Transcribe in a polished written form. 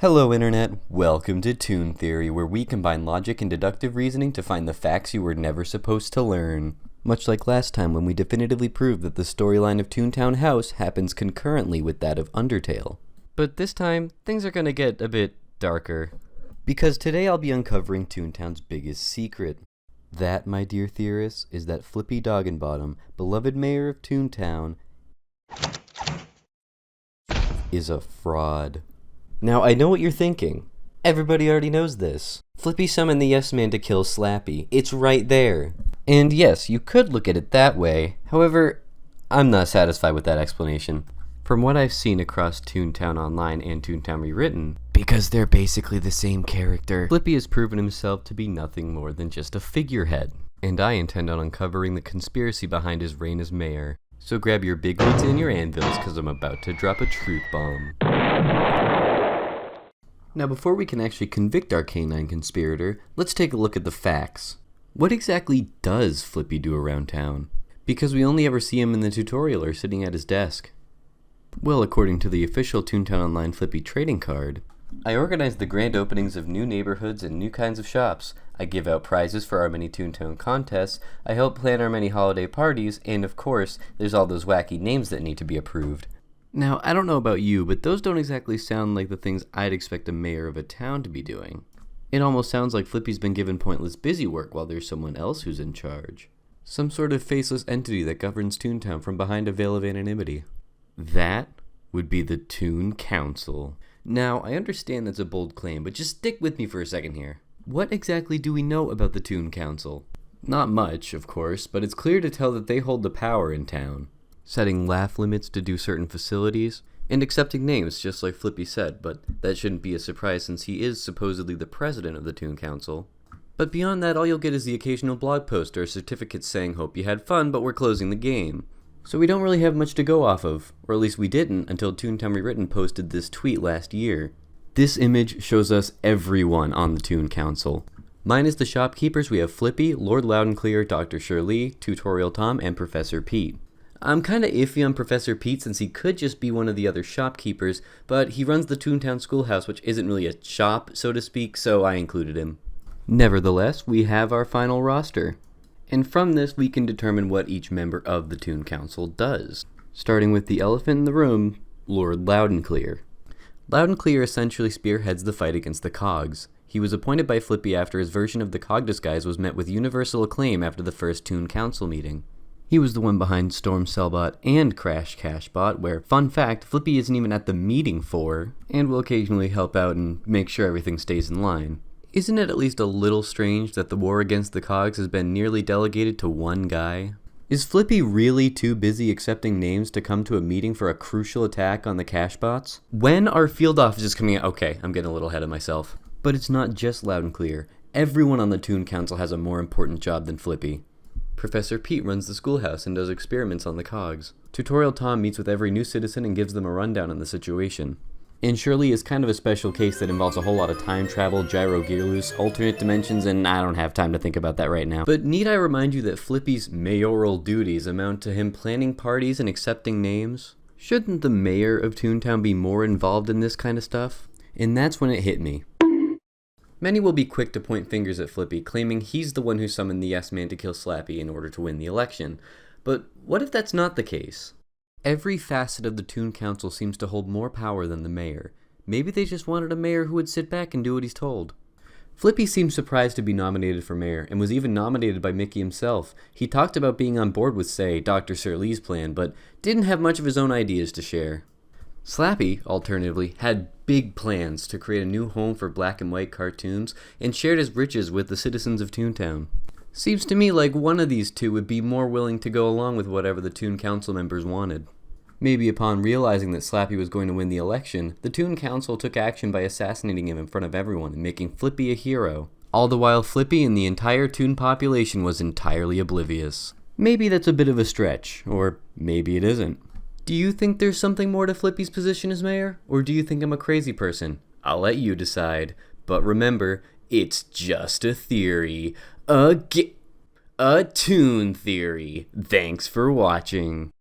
Hello Internet, welcome to Toon Theory, where we combine logic and deductive reasoning to find the facts you were never supposed to learn. Much like last time when we definitively proved that the storyline of Toontown House happens concurrently with that of Undertale. But this time, things are gonna get a bit darker. Because today I'll be uncovering Toontown's biggest secret. That, my dear theorists, is that Flippy Doggenbottom, beloved mayor of Toontown, is a fraud. Now, I know what you're thinking. Everybody already knows this. Flippy summoned the Yes Man to kill Slappy. It's right there. And yes, you could look at it that way. However, I'm not satisfied with that explanation. From what I've seen across Toontown Online and Toontown Rewritten, because they're basically the same character, Flippy has proven himself to be nothing more than just a figurehead. And I intend on uncovering the conspiracy behind his reign as mayor. So grab your big roots and your anvils, cause I'm about to drop a truth bomb. Now, before we can actually convict our canine conspirator, let's take a look at the facts. What exactly does Flippy do around town? Because we only ever see him in the tutorial or sitting at his desk. Well, according to the official Toontown Online Flippy trading card, I organize the grand openings of new neighborhoods and new kinds of shops. I give out prizes for our many Toontown contests, I help plan our many holiday parties, and of course, there's all those wacky names that need to be approved. Now, I don't know about you, but those don't exactly sound like the things I'd expect a mayor of a town to be doing. It almost sounds like Flippy's been given pointless busy work while there's someone else who's in charge. Some sort of faceless entity that governs Toontown from behind a veil of anonymity. That would be the Toon Council. Now, I understand that's a bold claim, but just stick with me for a second here. What exactly do we know about the Toon Council? Not much, of course, but it's clear to tell that they hold the power in town. Setting laugh limits to do certain facilities, and accepting names, just like Flippy said, but that shouldn't be a surprise since he is supposedly the president of the Toon Council. But beyond that, all you'll get is the occasional blog post or certificate saying, "Hope you had fun, but we're closing the game." So we don't really have much to go off of, or at least we didn't until Toontown Rewritten posted this tweet last year. This image shows us everyone on the Toon Council. Minus the shopkeepers, we have Flippy, Lord Loudenclear, Dr. Shirley, Tutorial Tom, and Professor Pete. I'm kinda iffy on Professor Pete since he could just be one of the other shopkeepers, but he runs the Toontown Schoolhouse, which isn't really a shop, so to speak, so I included him. Nevertheless, we have our final roster. And from this, we can determine what each member of the Toon Council does. Starting with the elephant in the room, Lord Loudenclear. Loudenclear essentially spearheads the fight against the Cogs. He was appointed by Flippy after his version of the Cog disguise was met with universal acclaim after the first Toon Council meeting. He was the one behind Storm Cellbot and Crash Cashbot, where, fun fact, Flippy isn't even at the meeting for, and will occasionally help out and make sure everything stays in line. Isn't it at least a little strange that the war against the Cogs has been nearly delegated to one guy? Is Flippy really too busy accepting names to come to a meeting for a crucial attack on the Cashbots? When are field officers coming out? Okay, I'm getting a little ahead of myself. But it's not just Loudenclear. Everyone on the Toon Council has a more important job than Flippy. Professor Pete runs the schoolhouse and does experiments on the Cogs. Tutorial Tom meets with every new citizen and gives them a rundown on the situation. And Shirley is kind of a special case that involves a whole lot of time travel, gyro gear loose, alternate dimensions, and I don't have time to think about that right now. But need I remind you that Flippy's mayoral duties amount to him planning parties and accepting names? Shouldn't the mayor of Toontown be more involved in this kind of stuff? And that's when it hit me. Many will be quick to point fingers at Flippy, claiming he's the one who summoned the Yes Man to kill Slappy in order to win the election. But what if that's not the case? Every facet of the Toon Council seems to hold more power than the mayor. Maybe they just wanted a mayor who would sit back and do what he's told. Flippy seemed surprised to be nominated for mayor, and was even nominated by Mickey himself. He talked about being on board with, say, Dr. Shirley's plan, but didn't have much of his own ideas to share. Slappy, alternatively, had big plans to create a new home for black and white cartoons and shared his riches with the citizens of Toontown. Seems to me like one of these two would be more willing to go along with whatever the Toon Council members wanted. Maybe upon realizing that Slappy was going to win the election, the Toon Council took action by assassinating him in front of everyone and making Flippy a hero. All the while Flippy and the entire Toon population was entirely oblivious. Maybe that's a bit of a stretch, or maybe it isn't. Do you think there's something more to Flippy's position as mayor? Or do you think I'm a crazy person? I'll let you decide. But remember, it's just a theory. A Toon theory. Thanks for watching.